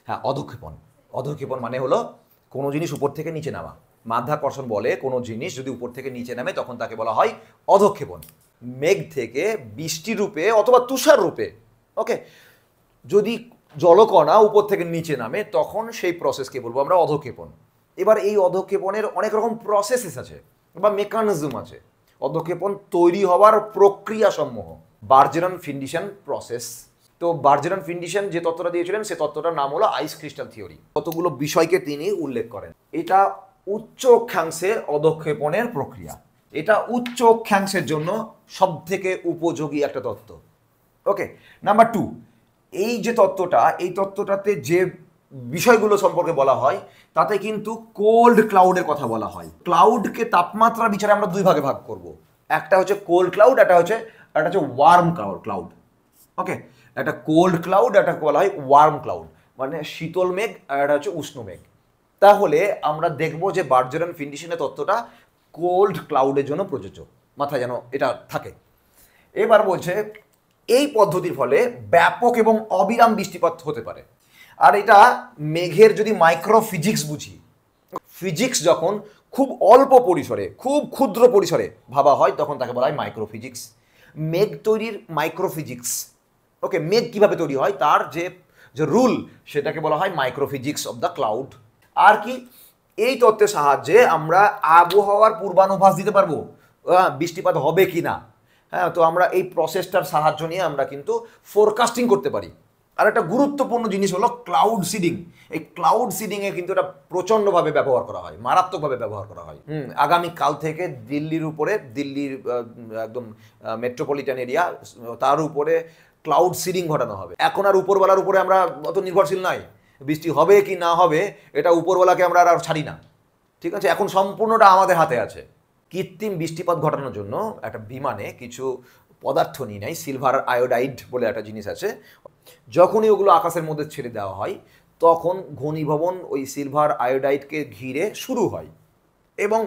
হ্যাঁ, অধঃক্ষেপণ। অধঃক্ষেপণ মানে হলো কোনো জিনিস উপর থেকে নিচে নামা। মাধ্যাকর্ষণ বলে কোনো জিনিস যদি উপর থেকে নিচে নামে তখন তাকে বলা হয় অধঃক্ষেপণ। মেঘ থেকে বৃষ্টি রূপে অথবা তুষার রূপে ওকে যদি জলকণা উপর থেকে নিচে নামে তখন সেই প্রসেসকে বলবো আমরা অধঃক্ষেপণ। এবার এই অধঃক্ষেপণের অনেক রকম প্রসেসেস আছে বা মেকানিজম আছে। অধঃক্ষেপণ তৈরি হওয়ার প্রক্রিয়া সমূহ বার্জেরান ফিন্ডিশন প্রসেস। তো বার্জেরান ফিন্ডিশন যে তত্ত্বটা দিয়েছিলেন সে তত্ত্বটার নাম হলো আইস ক্রিস্টাল থিওরি। কতগুলো বিষয়কে তিনি উল্লেখ করেন। এটা উচ্চ অক্ষাংশে অধঃক্ষেপণের প্রক্রিয়া। এটা উচ্চ অক্ষাংশের জন্য সব থেকে উপযোগী একটা তত্ত্ব। ওকে, নাম্বার 2, এই যে তত্ত্বটা, এই তত্ত্বটাতে যে বিষয়গুলো সম্পর্কে বলা হয় তাতে কিন্তু কোল্ড ক্লাউডের কথা বলা হয়। ক্লাউডকে তাপমাত্রা বিচারে আমরা দুই ভাগে ভাগ করব। একটা হচ্ছে কোল্ড ক্লাউড, একটা হচ্ছে ওয়ার্ম ক্লাউড। ওকে, একটা কোল্ড ক্লাউড, একটা বলা হয় ওয়ার্ম ক্লাউড, মানে শীতল মেঘ, আর একটা হচ্ছে উষ্ণ মেঘ। তাহলে আমরা দেখব যে বার্জেরান ফিন্ডিশনের তত্ত্বটা কোল্ড ক্লাউডের জন্য প্রযোজ্য। মাথায় যেন এটা থাকে। এবার বলছে এই পদ্ধতির ফলে ব্যাপক এবং অবিরাম বৃষ্টিপাত হতে পারে। আর এটা মেঘের যদি মাইক্রো ফিজিক্স বুঝি, ফিজিক্স যখন খুব অল্প পরিসরে, খুব ক্ষুদ্র পরিসরে ভাবা হয় তখন তাকে বলা হয় মাইক্রো ফিজিক্স। মেঘ তৈরির মাইক্রো ফিজিক্স, ওকে, মেঘ কিভাবে তৈরি হয় তার যে রুল সেটাকে বলা হয় micro physics of the cloud. আর কি, এই তত্ত্বের সাহায্যে আমরা আবহাওয়ার পূর্বানুভাস দিতে পারবো, বৃষ্টিপাত হবে কি না। হ্যাঁ, তো আমরা এই প্রসেসটার সাহায্য নিয়ে আমরা কিন্তু ফোরকাস্টিং করতে পারি। আর একটা গুরুত্বপূর্ণ জিনিস হলো ক্লাউড সিডিং। এই ক্লাউড সিডিংয়ে কিন্তু এটা প্রচণ্ডভাবে ব্যবহার করা হয়, মারাত্মকভাবে ব্যবহার করা হয়। আগামীকাল থেকে দিল্লির উপরে, দিল্লির একদম মেট্রোপলিটন এরিয়া, তার উপরে ক্লাউড সিডিং ঘটানো হবে। এখন আর উপরওয়ালার উপরে আমরা অত নির্ভরশীল নাই। বৃষ্টি হবে কি না হবে এটা উপরওয়ালাকে আমরা আর ছাড়ি না, ঠিক আছে। এখন সম্পূর্ণটা আমাদের হাতে আছে। কৃত্রিম বৃষ্টিপাত ঘটানোর জন্য একটা বিমানে কিছু পদার্থ নিয়ে নেয়, সিলভার আয়োডাইড বলে একটা জিনিস আছে। যখনই ওগুলো আকাশের মধ্যে ছেড়ে দেওয়া হয় তখন ঘনীভবন ওই সিলভার আয়োডাইডকে ঘিরে শুরু হয় এবং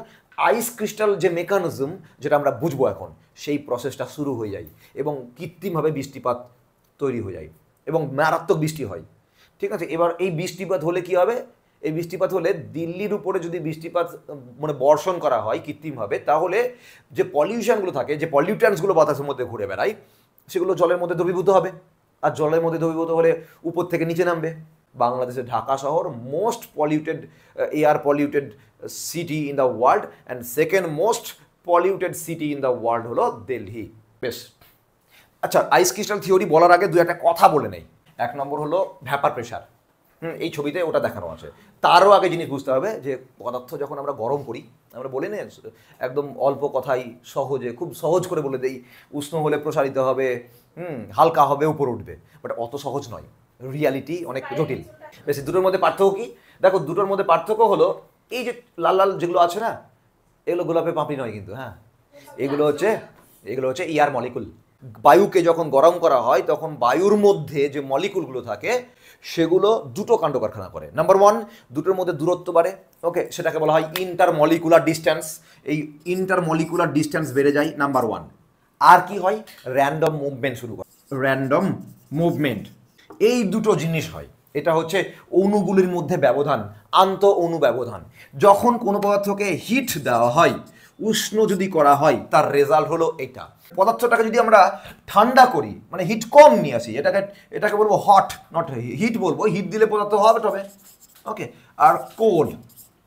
আইস ক্রিস্টাল যে মেকানিজম যেটা আমরা বুঝবো এখন, সেই প্রসেসটা শুরু হয়ে যায় এবং কৃত্রিমভাবে বৃষ্টিপাত তৈরি হয়ে যায় এবং মারাত্মক বৃষ্টি হয়, ঠিক আছে। এবার এই বৃষ্টিপাত হলে কি হবে, এই বৃষ্টিপাত হলে দিল্লির উপরে যদি বৃষ্টিপাত মানে বর্ষণ করা হয় কৃত্রিমভাবে, তাহলে যে পলিউশনগুলো থাকে, যে পলিউট্যান্টসগুলো বাতাসের মধ্যে ঘুরে বেড়ায়, সেগুলো জলের মধ্যে দ্রবীভূত হবে। আর জলের মধ্যে দ্রবীভূত হলে উপর থেকে নিচে নামবে। বাংলাদেশের ঢাকা শহর most polluted air polluted city in the world, and second most polluted city in the world হলো দিল্লি। বেশ, আচ্ছা, আইস ক্রিস্টাল থিওরি বলার আগে দু একটা কথা বলে নেই। এক নম্বর হলো ভ্যাপার প্রেশার। এই ছবিতে ওটা দেখানো আছে। তারও আগে জিনিস বুঝতে হবে যে পদার্থ যখন আমরা গরম করি, আমরা বলি না একদম অল্প কথাই সহজে, খুব সহজ করে বলে দেই, উষ্ণ হলে প্রসারিত হবে, হালকা হবে, উপর উঠবে। বাট অত সহজ নয়, রিয়ালিটি অনেক জটিল। বেশি দুটোর মধ্যে পার্থক্য কি দেখো, দুটোর মধ্যে পার্থক্য হলো এই যে লাল লাল যেগুলো আছে না, এগুলো গোলাপের পাপড়ি নয় কিন্তু। হ্যাঁ, এগুলো হচ্ছে এয়ার মলিকুল। বায়ুকে যখন গরম করা হয় তখন বায়ুর মধ্যে যে মলিকুলগুলো থাকে সেগুলো দুটো কাণ্ড কারখানা করে। নাম্বার 1, দুটোর মধ্যে দূরত্ব বাড়ে, ওকে, সেটাকে বলা হয় ইন্টার মলিকুলার ডিস্ট্যান্স। এই ইন্টার মলিকুলার ডিস্ট্যান্স বেড়ে যায়, নাম্বার 1। আর কি হয়, র্যান্ডম মুভমেন্ট শুরু করে, র্যান্ডম মুভমেন্ট। এই দুটো জিনিস হয়। এটা হচ্ছে অণুগুলির মধ্যে ব্যবধান, আন্ত অণু ব্যবধান। যখন কোনো পদার্থকে হিট দেওয়া হয়, উষ্ণ যদি করা হয়, তার রেজাল্ট হলো এটা। পদার্থটাকে যদি আমরা ঠান্ডা করি, মানে হিট কম নিয়ে আসি, এটাকে বলবো হট, নট হিট বলবো। হিট দিলে পদার্থ হবে তবে, ওকে। আর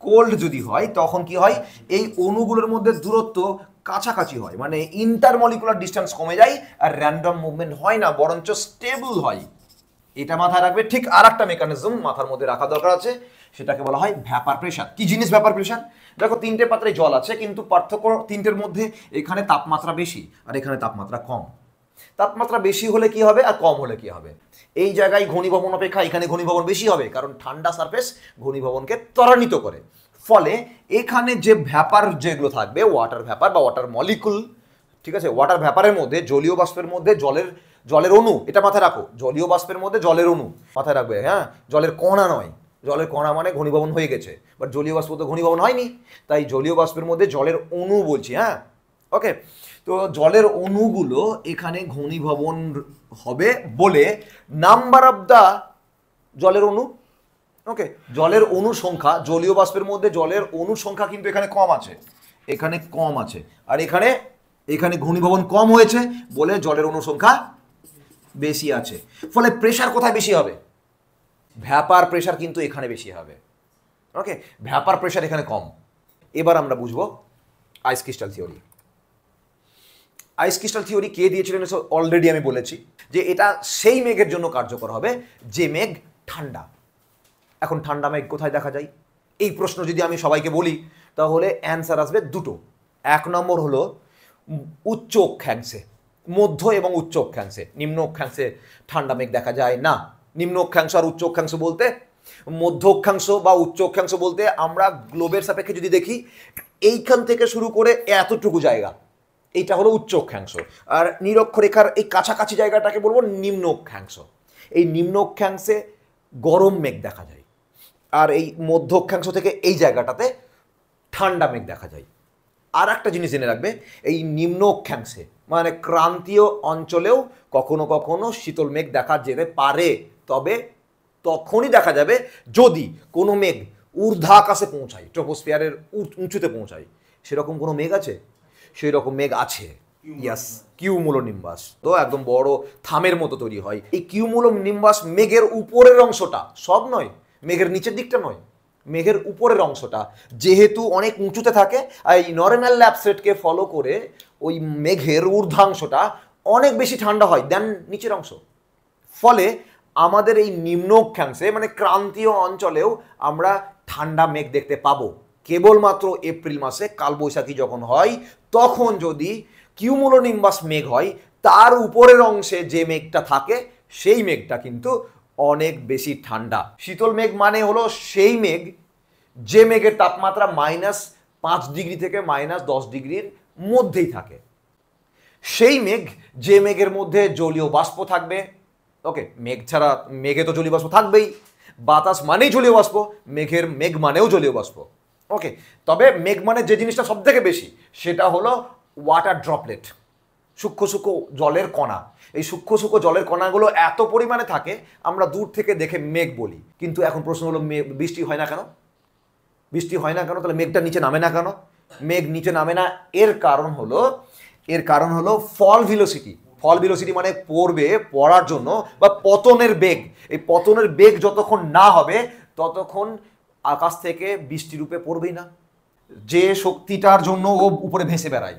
কোল্ড যদি হয় তখন কি হয়, এই অণুগুলোর মধ্যে দূরত্ব কাছাকাছি হয়, মানে ইন্টারমলিকুলার ডিস্টেন্স কমে যায়, আর র্যান্ডম মুভমেন্ট হয় না, বরঞ্চ স্টেবল হয়। এটা মাথায় রাখবে। ঠিক আর একটা মেকানিজম মাথার মধ্যে রাখা দরকার আছে, সেটাকে বলা হয় ভ্যাপার প্রেশার। কি জিনিস ভ্যাপার প্রেশার? দেখো, 3টে পাত্রে জল আছে, কিন্তু পার্থক্য 3টের মধ্যে এখানে তাপমাত্রা বেশি আর এখানে তাপমাত্রা কম। তাপমাত্রা বেশি হলে কি হবে আর কম হলে কি হবে? এই জায়গায় ঘনীভবন অপেক্ষা এখানে ঘনীভবন বেশি হবে, কারণ ঠান্ডা সারফেস ঘনীভবনকে ত্বরান্বিত করে। ফলে এখানে যে ভ্যাপার যেগুলো থাকবে, ওয়াটার ভ্যাপার বা ওয়াটার মলিকুল, ঠিক আছে, ওয়াটার ভ্যাপারের মধ্যে জলীয় বাষ্পের মধ্যে জলের অণু, এটা মাথায় রাখো, জলীয় বাষ্পের মধ্যে জলের অণু মাথায় রাখবে। হ্যাঁ, জলের কণা নয়, জলের কণা মানে ঘনীভবন হয়ে গেছে, বাট জলীয় বাষ্প তো ঘনীভবন হয়নি, তাই জলীয় বাষ্পের মধ্যে জলের অণু বলছি। হ্যাঁ, ওকে। তো জলের অণুগুলো এখানে ঘনীভবন হবে বলে নাম্বার অফ দা জলের অণু ওকে, জলের অণুর সংখ্যা, জলীয় বাষ্পের মধ্যে জলের অণুর সংখ্যা কিন্তু এখানে কম আছে, এখানে কম আছে, আর এখানে এখানে ঘনীভবন কম হয়েছে বলে জলের অণুর সংখ্যা বেশি আছে। ফলে প্রেশার কোথায় বেশি হবে? ভ্যাপার প্রেশার কিন্তু এখানে বেশি হবে। ওকে, ভ্যাপার প্রেশার এখানে কম। এবার আমরা বুঝবো ice crystal theory. Ice crystal theory কে দিয়েছিলেন অলরেডি আমি বলেছি যে এটা সেই মেঘের জন্য কার্যকর হবে যে মেঘ ঠান্ডা। এখন ঠান্ডা মেঘ কোথায় দেখা যায়? এই প্রশ্ন যদি আমি সবাইকে বলি তাহলে অ্যান্সার আসবে দুটো। এক নম্বর হলো উচ্চ অক্ষাংশে, মধ্য এবং উচ্চ অক্ষাংশে। নিম্ন অক্ষাংশে ঠান্ডা মেঘ দেখা যায় না। নিম্ন অক্ষাংশ আর উচ্চ অক্ষাংশ বলতে, মধ্য অক্ষাংশ বা উচ্চ অক্ষাংশ বলতে আমরা গ্লোবের সাপেক্ষে যদি দেখি এইখান থেকে শুরু করে এতটুকু জায়গা, এইটা হলো উচ্চ অক্ষাংশ, আর নিরক্ষরেখার এই কাছাকাছি জায়গাটাকে বলবো নিম্ন অক্ষাংশ। এই নিম্ন অক্ষাংশে গরম মেঘ দেখা যায়, আর এই মধ্য অক্ষাংশ থেকে এই জায়গাটাতে ঠান্ডা মেঘ দেখা যায়। আর একটা জিনিস জেনে রাখবে, এই নিম্ন অক্ষাংশে মানে ক্রান্তীয় অঞ্চলেও কখনো কখনো শীতল মেঘ দেখা যেতে পারে, তবে তখনই দেখা যাবে যদি কোনো মেঘ ঊর্ধ্বাকাশে পৌঁছায়, ট্রপোস্ফিয়ারের উঁচুতে পৌঁছায়। সেরকম কোনো মেঘ আছে? সেই রকম মেঘ আছে, ইয়াস, কিউমুলোনিম্বাস। তো একদম বড় থামের মতো তৈরি হয়। এই কিউমুলোনিম্বাস মেঘের উপরের অংশটা, সব নয়, মেঘের নিচের দিকটা নয়, মেঘের উপরের অংশটা যেহেতু অনেক উঁচুতে থাকে, আর এই নর্মাল ল্যাবসেটকে ফলো করে ওই মেঘের ঊর্ধ্বাংশটা অনেক বেশি ঠান্ডা হয় দেন নিচের অংশ। ফলে আমাদের এই নিম্ন অক্ষাংশে মানে ক্রান্তীয় অঞ্চলেও আমরা ঠান্ডা মেঘ দেখতে পাবো কেবলমাত্র এপ্রিল মাসে কালবৈশাখী যখন হয়, তখন যদি কিউমুলোনিম্বাস মেঘ হয় তার উপরের অংশে যে মেঘটা থাকে সেই মেঘটা কিন্তু অনেক বেশি ঠান্ডা। শীতল মেঘ মানে হলো সেই মেঘ যে মেঘের তাপমাত্রা -5 ডিগ্রি থেকে -10 ডিগ্রির মধ্যেই থাকে। সেই মেঘ যে মেঘের মধ্যে জলীয় বাষ্প থাকবে। ওকে, মেঘ ছাড়া, মেঘে তো জলীয় বাষ্প থাকবেই, বাতাস মানেই জলীয় বাষ্প, মেঘ মানেও জলীয় বাষ্প। ওকে, তবে মেঘ মানে যে জিনিসটা সব থেকে বেশি সেটা হলো ওয়াটার ড্রপলেট, সূক্ষ্ম সূক্ষ্ম জলের কণা। এই সূক্ষ্ম সূক্ষ্ম জলের কণাগুলো এত পরিমাণে থাকে আমরা দূর থেকে দেখে মেঘ বলি। কিন্তু এখন প্রশ্ন হলো বৃষ্টি হয় না কেন? বৃষ্টি হয় না কেন? তাহলে মেঘটা নিচে নামে না কেন? মেঘ নিচে নামে না, এর কারণ হলো ফল ভেলোসিটি। ফল ভেলোসিটি মানে পড়ার জন্য বা পতনের বেগ। এই পতনের বেগ যতক্ষণ না হবে ততক্ষণ আকাশ থেকে বৃষ্টি রূপে পড়বেই না। যে শক্তিটার জন্য ও উপরে ভেসে বেড়ায়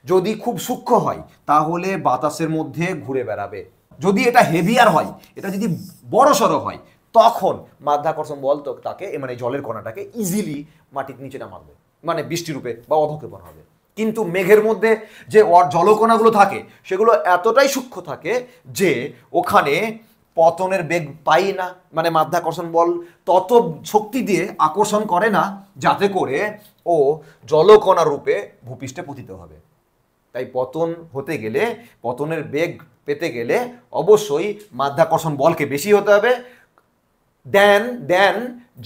যদি খুব সূক্ষ্ম হয় তাহলে বাতাসের মধ্যে ঘুরে বেড়াবে। যদি এটা হেভিয়ার হয়, এটা যদি বড় সড়ো হয়, তখন মাধ্যাকর্ষণ বল তো তাকে মানে জলের কণাটাকে ইজিলি মাটির নিচে নামাবে, মানে বৃষ্টি রূপে বা অধঃক্ষেপণ হবে। কিন্তু মেঘের মধ্যে যে জলকণাগুলো থাকে সেগুলো এতটাই সূক্ষ্ম থাকে যে ওখানে পতনের বেগ পাই না, মানে মাধ্যাকর্ষণ বল তত শক্তি দিয়ে আকর্ষণ করে না যাতে করে ও জলকণা রূপে ভূপৃষ্ঠে পতিত হবে। তাই পতন হতে গেলে, পতনের বেগ পেতে গেলে অবশ্যই মাধ্যাকর্ষণ বলকে বেশি হতে হবে দেন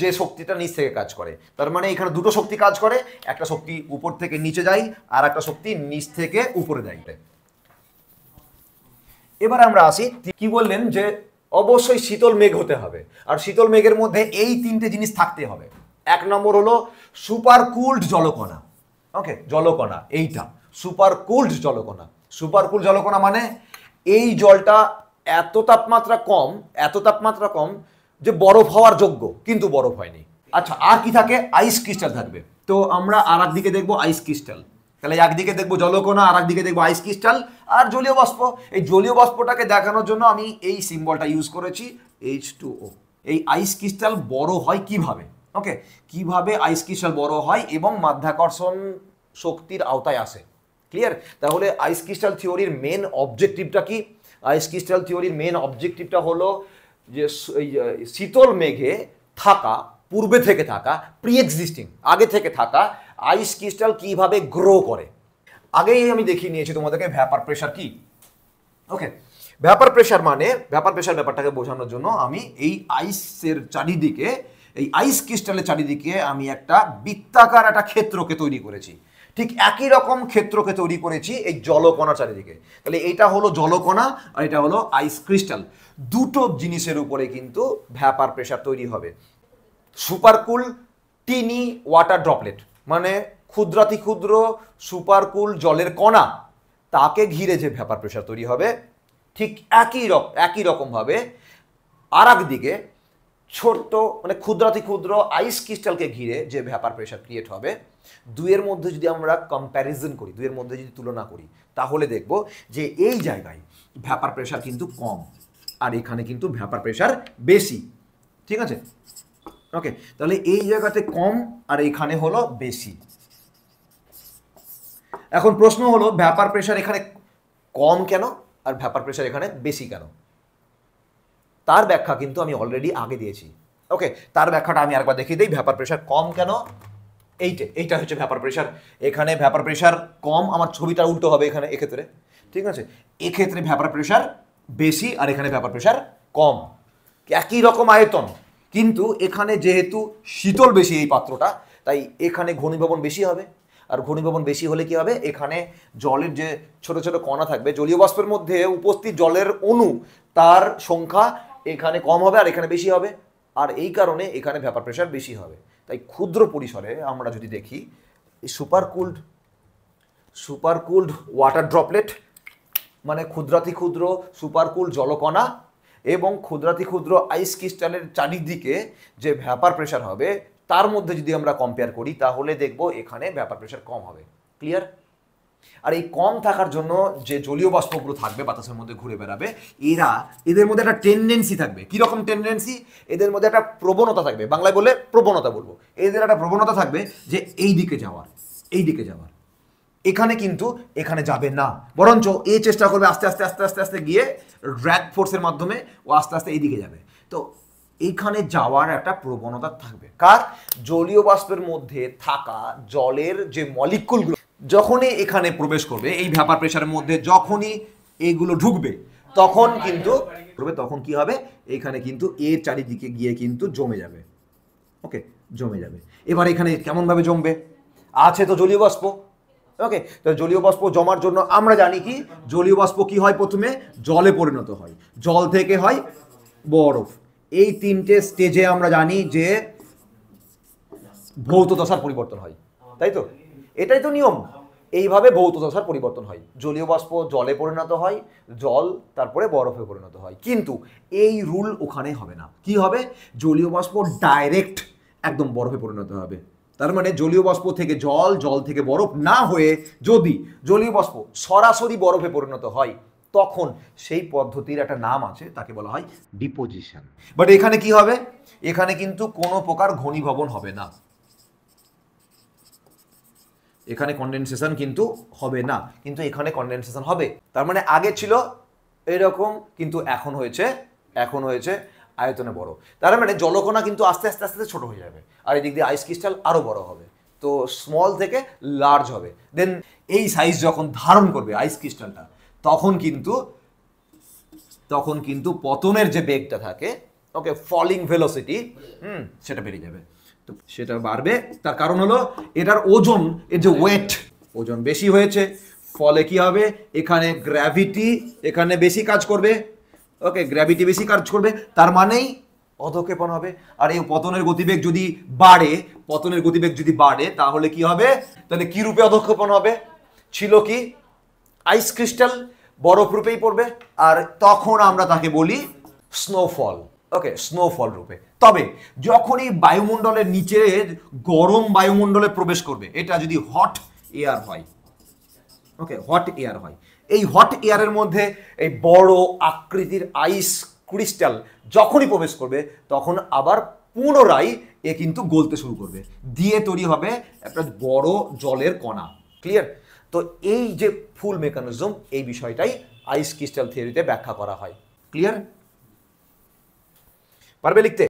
যে শক্তিটা নিচ থেকে কাজ করে। তার মানে এখানে দুটো শক্তি কাজ করে, একটা শক্তি উপর থেকে নিচে যায় আর একটা শক্তি নিচ থেকে উপরে যায়। এবার আমরা আসি, কি বললেন যে অবশ্যই শীতল মেঘ হতে হবে, আর শীতল মেঘের মধ্যে এই তিনটে জিনিস থাকতে হবে। এক নম্বর হলো সুপার কুলড জলকণা। ওকে, জলকণা এইটা সুপার কুলড জলকণা। সুপার কুলড জলকণা মানে এই জলটা এত তাপমাত্রা কম যে বরফ হওয়ার যোগ্য কিন্তু বরফ হয়নি। আচ্ছা, আর কি থাকে? আইস ক্রিস্টাল থাকবে। তো আমরা আর একদিকে দেখবো আইস ক্রিস্টাল, তাহলে একদিকে দেখবো জলকণা আর একদিকে দেখবো আইস ক্রিস্টাল আর জলীয় বাষ্প। এই জলীয় বাষ্পটাকে দেখানোর জন্য আমি এই সিম্বলটা ইউজ করেছি, H2O। এই আইস ক্রিস্টাল বড় হয় কিভাবে? ওকে, কিভাবে আইস ক্রিস্টাল বড় হয় এবং মাধ্যাকর্ষণ শক্তির আওতায় আসে, ক্লিয়ার? তাহলে আইস ক্রিস্টাল থিওরির মেন অবজেক্টিভটা কি? আইস ক্রিস্টাল থিওরির মেন অবজেক্টিভটা হলো যে শীতল মেঘে থাকা, পূর্বে থেকে থাকা, প্রি এক্সিস্টিং, আগে থেকে থাকা আইস ক্রিস্টাল কিভাবে গ্রো করে। আগেই আমি দেখিয়ে নিয়েছি তোমাদেরকে ভ্যাপার প্রেশার কি। ওকে, ভ্যাপার প্রেশার মানে, ভ্যাপার প্রেশার ব্যাপারটাকে বোঝানোর জন্য আমি এই আইসের চারিদিকে, এই আইস ক্রিস্টালের চারিদিকে আমি একটা বৃত্তাকার একটা ক্ষেত্রকে তৈরি করেছি। ঠিক একই রকম ক্ষেত্রকে তৈরি করেছি এই জলকণার চারিদিকে। তাহলে এইটা হলো জলকণা আর এটা হলো আইস ক্রিস্টাল। দুটো জিনিসের উপরে কিন্তু ভ্যাপার প্রেশার তৈরি হবে। সুপারকুল টিনি ওয়াটার ড্রপলেট মানে ক্ষুদ্রাতি ক্ষুদ্র সুপারকুল জলের কণা, তাকে ঘিরে যে ভ্যাপার প্রেশার তৈরি হবে, ঠিক একই রকমভাবে আর একদিকে ছোট্ট মানে ক্ষুদ্রাতি ক্ষুদ্র আইস ক্রিস্টালকে ঘিরে যে ভ্যাপার প্রেশার ক্রিয়েট হবে, দুইয়ের মধ্যে যদি আমরা কম্প্যারিজন করি, দুইয়ের মধ্যে যদি তুলনা করি, তাহলে দেখব যে এই জায়গায় ভ্যাপার প্রেশার কিন্তু কম আর এখানে কিন্তু ভ্যাপার প্রেশার বেশি। ঠিক আছে, ওকে, তাহলে এই জায়গাতে কম আর এখানে হলো বেশি। এখন প্রশ্ন হলো ভ্যাপার প্রেশার এখানে কম কেন আর ভ্যাপার প্রেশার এখানে বেশি কেন? তার ব্যাখ্যা কিন্তু আমি অলরেডি আগে দিয়েছি। ওকে, তার ব্যাখ্যাটা আমি আরেকবার দেখিয়ে দিই। ভ্যাপার প্রেশার কম কেন, এইটা হচ্ছে ভ্যাপার প্রেশার। এখানে ভ্যাপার প্রেশার কম, আমার ছবিটা উল্টো হবে এখানে এক্ষেত্রে। ঠিক আছে, এক্ষেত্রে ভ্যাপার প্রেশার বেশি আর এখানে ভ্যাপার প্রেশার কম। একই রকম আয়তন, কিন্তু এখানে যেহেতু শীতল বেশি এই পাত্রটা, তাই এখানে ঘনীভবন বেশি হবে। আর ঘনীভবন বেশি হলে কি হবে, এখানে জলের যে ছোট ছোট কণা থাকবে, জলীয় বাষ্পের মধ্যে উপস্থিত জলের অণু, তার সংখ্যা এখানে কম হবে আর এখানে বেশি হবে। আর এই কারণে এখানে ভ্যাপার প্রেশার বেশি হবে। তাই ক্ষুদ্র পরিসরে আমরা যদি দেখি, এই সুপারকুলড ওয়াটার ড্রপলেট মানে ক্ষুদ্রাতি ক্ষুদ্র সুপারকুল জলকণা এবং ক্ষুদ্রাতি ক্ষুদ্র আইস ক্রিস্টালের চারিদিকে যে ভ্যাপার প্রেশার হবে, তার মধ্যে যদি আমরা কম্পেয়ার করি, তাহলে দেখব এখানে ভ্যাপার প্রেশার কম হবে। ক্লিয়ার? আর এই কম থাকার জন্য যে জলীয় বাষ্পগুলো থাকবে বাতাসের মধ্যে ঘুরে বেড়াবে, এদের মধ্যে একটা টেন্ডেন্সি থাকবে। কিরকম টেন্ডেন্সি? এদের মধ্যে একটা প্রবণতা থাকবে, বাংলায় বলে প্রবণতা বলবো। এদের একটা প্রবণতা থাকবে যে এই দিকে যাওয়ার। এখানে কিন্তু এখানে যাবে না, বরঞ্চ এই চেষ্টা করবে আস্তে আস্তে আস্তে আস্তে আস্তে গিয়ে ড্র্যাগ ফোর্সের মাধ্যমে ও আস্তে আস্তে এইদিকে যাবে। তো এইখানে যাওয়ার একটা প্রবণতা থাকবে কার? জলীয় বাষ্পের মধ্যে থাকা জলের যে মলিকুলগুলো যখনই এখানে প্রবেশ করবে এই ভ্যাপার প্রেশারের মধ্যে, যখনই এইগুলো ঢুকবে তখন কি হবে, এখানে কিন্তু এর চারিদিকে গিয়ে কিন্তু জমে যাবে। ওকে, জমে যাবে। এবার এখানে কেমন ভাবে জমবে? আছে তো জলীয় বাষ্প। ওকে, তো জলীয় বাষ্প জমার জন্য আমরা জানি কি, জলীয় বাষ্প কি হয়, প্রথমে জলে পরিণত হয়, জল থেকে হয় বরফ। এই তিনটে স্টেজে আমরা জানি যে ভৌত দশার পরিবর্তন হয়, তাই তো? এটাই তো নিয়ম। এইভাবে ভৌত দশার পরিবর্তন হয়, জলীয় বাষ্প জলে পরিণত হয়, জল তারপরে বরফে পরিণত হয়। কিন্তু এই রুল ওখানে হবে না। কি হবে? জলীয় বাষ্প ডাইরেক্ট একদম বরফে পরিণত হবে। তার মানে জলীয় বাষ্প থেকে জল, জল থেকে বরফ না হয়ে যদি জলীয় বাষ্প সরাসরি বরফে পরিণত হয়, তখন সেই পদ্ধতির একটা নাম আছে, তাকে বলা হয় ডিপোজিশন। বাট এখানে কি হবে? এখানে কিন্তু কোনো প্রকার ঘনীভবন হবে না, এখানে কনডেনসেশন কিন্তু হবে না, কিন্তু এখানে কনডেনসেশন হবে। তার মানে আগে ছিল এরকম, কিন্তু এখন হয়েছে আয়তনে বড়। তার মানে জলকণা কিন্তু আস্তে আস্তে আস্তে ছোট হয়ে যাবে, আর এদিক দিয়ে আইস ক্রিস্টাল আরো বড় হবে। তো স্মল থেকে লার্জ হবে। দেন এই সাইজ যখন ধারণ করবে আইস ক্রিস্টালটা, তখন কিন্তু পতনের যে বেগটা থাকে, ওকে, ফলিং ভেলোসিটি, সেটা বেড়ে যাবে। তো সেটা বাড়বে, তার কারণ হলো এটার ওজন, এর যে ওয়েট, ওজন বেশি হয়েছে। ফলে কি হবে? এখানে গ্র্যাভিটি এখানে বেশি কাজ করবে। ওকে, গ্র্যাভিটি বেশি কাজ করবে, তার মানেই অধঃক্ষেপণ হবে। আর এই পতনের গতিবেগ যদি বাড়ে, তাহলে কি হবে? তাহলে কি রূপে অধঃক্ষেপণ হবে? ছিল কি? আইস ক্রিস্টাল বরফ রূপেই পড়বে, আর তখন আমরা তাকে বলি স্নোফল। ওকে, স্নোফল রূপে। তবে যখনই বায়ুমণ্ডলের নিচে গরম বায়ুমণ্ডলে প্রবেশ করবে, এটা যদি হট এয়ার হয়, ওকে, হট এয়ার হয়, এই হট এয়ারের মধ্যে এই বড় আকৃতির আইস ক্রিস্টাল যখনই প্রবেশ করবে, তখন আবার পুনরায় এ কিন্তু গলতে শুরু করবে, দিয়ে তৈরি হবে একটা বড় জলের কণা। ক্লিয়ার? তো এই যে ফুল মেকানিজম, এই বিষয়টাই আইস ক্রিস্টাল থিওরিতে ব্যাখ্যা করা হয়। ক্লিয়ার? পারবে লিখতে?